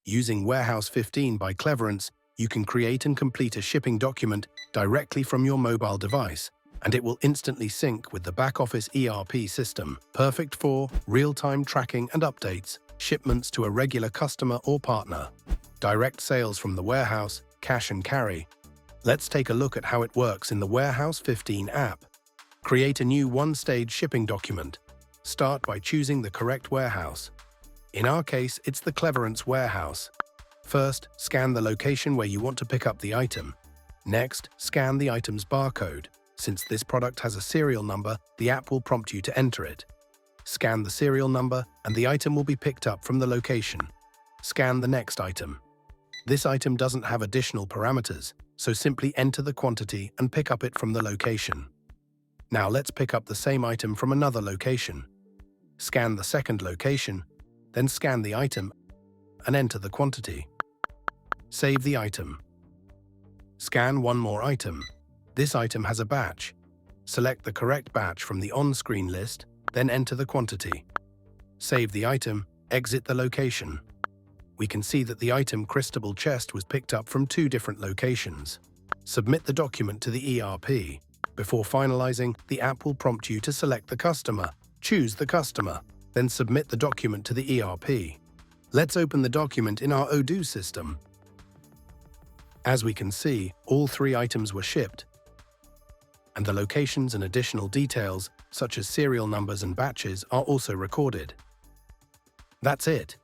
Using Warehouse 15 by Cleverence, you can create and complete a shipping document directly from your mobile device, and it will instantly sync with the back-office ERP system, perfect for real-time tracking and updates, shipments to a regular customer or partner, direct sales from the warehouse, cash and carry. Let's take a look at how it works in the Warehouse 15 app. Create a new one-stage shipping document. Start by choosing the correct warehouse. In our case, it's the Cleverence warehouse. First, scan the location where you want to pick up the item. Next, scan the item's barcode. Since this product has a serial number, the app will prompt you to enter it. Scan the serial number, and the item will be picked up from the location. Scan the next item. This item doesn't have additional parameters, so simply enter the quantity and pick up it from the location. Now let's pick up the same item from another location. Scan the second location, then scan the item and enter the quantity. Save the item. Scan one more item. This item has a batch. Select the correct batch from the on-screen list, then enter the quantity. Save the item, exit the location. We can see that the item Cristobal chest was picked up from 2 different locations. Submit the document to the ERP. Before finalizing, the app will prompt you to select the customer. Choose the customer, then submit the document to the ERP. Let's open the document in our Odoo system. As we can see, all 3 items were shipped, and the locations and additional details, such as serial numbers and batches, are also recorded. That's it.